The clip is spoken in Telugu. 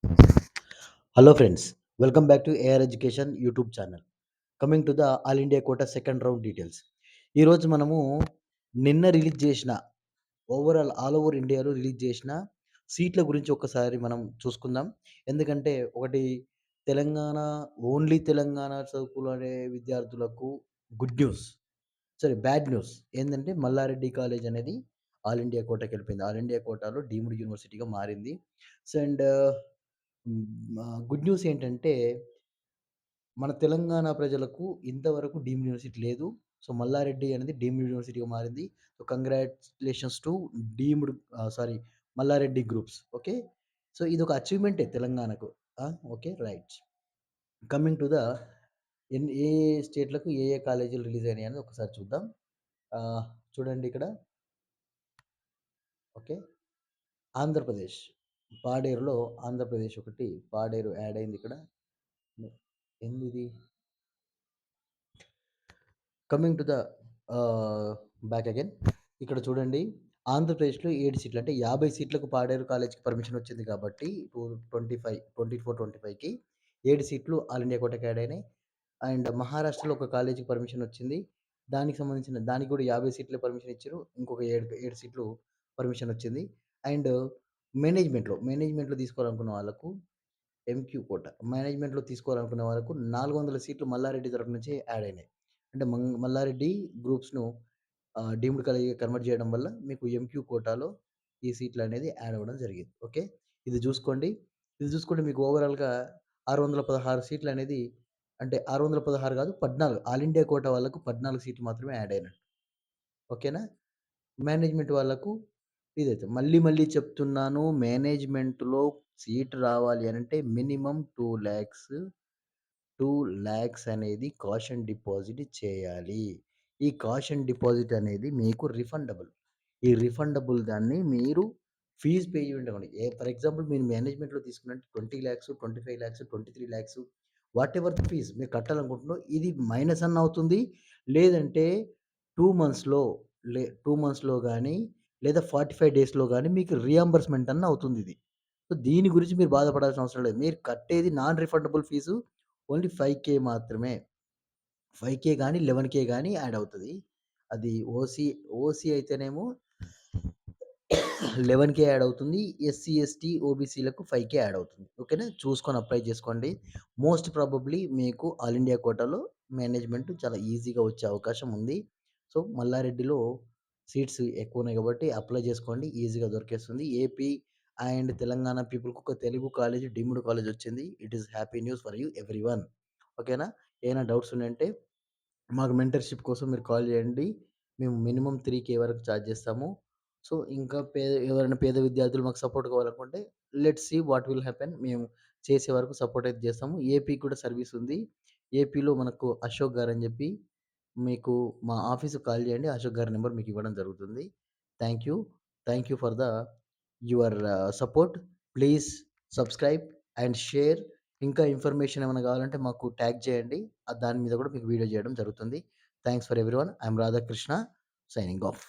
Hello friends, welcome back to AR Education YouTube channel. Coming to the all India quota second round details. ఈరోజు మనము నిన్న రిలీజ్ చేసిన ఆల్ ఓవర్ ఇండియాలో రిలీజ్ చేసిన సీట్ల గురించి ఒక్కసారి మనం చూసుకుందాం. ఎందుకంటే ఒకటి తెలంగాణ ఓన్లీ తెలంగాణ చదువుకునే విద్యార్థులకు గుడ్ న్యూస్. బ్యాడ్ న్యూస్ ఏందంటే మల్లారెడ్డి కాలేజ్ అనేది ఆల్ ఇండియా కోటాకెళ్ళిపోయింది. ఆల్ ఇండియా కోటాలో డీమ్డ్ యూనివర్సిటీగా మారింది. సో అండ్ గుడ్ న్యూస్ ఏంటంటే మన తెలంగాణ ప్రజలకు ఇంతవరకు డీమ్డ్ యూనివర్సిటీ లేదు. సో, మల్లారెడ్డి అనేది డీమ్డ్ యూనివర్సిటీగా మారింది. So, congratulations to deemed sorry Mallareddy groups. Okay. So, ఇదొక అచీవ్‌మెంటే తెలంగాణకు. Okay. Right. Coming to the ఏ స్టేట్‌లకు ఏ కాలేజీలు రిలీజ్ అయినాయని ఒకసారి చూద్దాం. ఆహ్, చూడండి ఇక్కడ. ఓకే. ఆంధ్రప్రదేశ్. పాడేరులో ఆంధ్రప్రదేశ్ ఒకటి పాడేరు యాడ్ అయింది ఇక్కడ. ఏందిది? Coming to the back again. ఇక్కడ చూడండి ఆంధ్రప్రదేశ్‌లో 7 సీట్లు అంటే 50 సీట్లకు పాడేరు కాలేజ్‌కి పర్మిషన్ వచ్చింది కాబట్టి 24, 25కి 7 సీట్లు ఆల్ ఇండియా కోటాకి యాడ్ అయినాయి. అండ్ మహారాష్ట్రలో ఒక కాలేజ్‌కి పర్మిషన్ వచ్చింది. దానికి కూడా 50 సీట్లే పర్మిషన్ ఇచ్చిర్రు. ఇంకొక 7 సీట్లు పర్మిషన్ వచ్చింది. అండ్ మేనేజ్మెంట్‌లో తీసుకోవాలనుకున్న వాళ్ళకు ఎంక్యూ కోట. మేనేజ్మెంట్‌లో తీసుకోవాలనుకునే వాళ్ళకు 400 సీట్లు మల్లారెడ్డి తరపు నుంచి యాడ్ అయినాయి. అంటే మల్లారెడ్డి గ్రూప్స్‌ను డీమ్డ్ కాలేజ్‌గా కన్వర్ట్ చేయడం వల్ల మీకు ఎంక్యూ కోటాలో ఈ సీట్లనేది యాడ్ అవ్వడం జరిగింది. ఓకే. ఇది చూసుకోండి. ఇది చూసుకుంటే మీకు ఓవరాల్‌గా 616 సీట్లనేది అంటే 616 కాదు 14 ఆల్ ఇండియా కోటా వాళ్ళకు 14 సీట్లు మాత్రమే యాడ్ అయినట్టు. ఓకేనా? మేనేజ్మెంట్ వాళ్ళకు ఇదైతే. మళ్ళీ చెప్తున్నాను మేనేజ్మెంట్‌లో సీట్ రావాలి అనంటే మినిమమ్ 2,00,000 అనేది కాషన్ డిపాజిట్ చేయాలి. ఈ కాషన్ డిపాజిట్ అనేది మీకు రిఫండబుల్. ఈ రిఫండబుల్ దాన్ని మీరు ఫీజ్ పే చేయండి. ఫర్ ఎగ్జాంపుల్ మీరు మేనేజ్మెంట్‌లో తీసుకున్నట్టు 20,00,000, 25,00,000, 23,00,000 వాటెవర్ ద ఫీజ్ మీరు కట్టాలనుకుంటున్నారో ఇది మైనస్ అన్న అవుతుంది. లేదంటే 2 మంత్స్‌లో 2 మంత్స్‌లో గాని లేదా 45 డేస్‌లో గాని మీకు రీయింబర్స్‌మెంట్ అన్న అవుతుందిది. సో, దీని గురించి మీరు బాధపడాల్సిన అవసరం లేదు. మీరు కట్టేది నాన్ రిఫండబుల్ ఫీజు ఓన్లీ 5,000 మాత్రమే. 5,000 గాని, 11,000 గాని యాడ్ అవుతది. అది ఓసీ అయితేనేమో 11,000 యాడ్ అవుతుంది. ఎస్సీ, ఎస్టీ, ఓబీసీలకు 5,000 యాడ్ అవుతుంది. ఓకేనా? చూసుకొని అప్లై చేసుకోండి. మోస్ట్ ప్రాబబ్లీ మీకు ఆల్ ఇండియా కోటాలో మేనేజ్మెంట్ చాలా ఈజీగా వచ్చే అవకాశం ఉంది. సో, మల్లారెడ్డిలో సీట్స్ ఎక్కువున్నాయి కాబట్టి అప్లై చేసుకోండి. ఈజీగా దొరికేస్తుంది. ఏపీ అండ్ తెలంగాణ పీపుల్‌కి ఒక తెలుగు కాలేజ్, డీమ్డ్ కాలేజ్ వచ్చింది. It is happy news for you everyone. ఓకేనా? ఏమైనా డౌట్స్ ఉన్నాయంటే మాకు మెంటర్‌షిప్ కోసం మీరు కాల్ చేయండి. మేము మినిమమ్ 3,000 వరకు చార్జ్ చేస్తాము. సో, ఇంకా ఎవరైనా పేద విద్యార్థులు మాకు సపోర్ట్ కావాలనుకుంటే let's see what will happen. మేము చేసే వరకు సపోర్ట్ అయితే చేస్తాము. ఏపీకి కూడా సర్వీస్ ఉంది. ఏపీలో మనకు అశోక్ గారని చెప్పి మీకు మా ఆఫీస్‌కి కాల్ చేయండి. అశోక్ గారి నంబర్ మీకు ఇవ్వడం జరుగుతుంది. Thank you. Thank you for your support. Please subscribe and share. ఇంకా ఇన్ఫర్మేషన్ ఏమైనా కావాలంటే మాకు ట్యాగ్ చేయండి. దాని మీద కూడా మీకు వీడియో చేయడం జరుగుతుంది. Thanks for everyone. I am Radhakrishna signing off.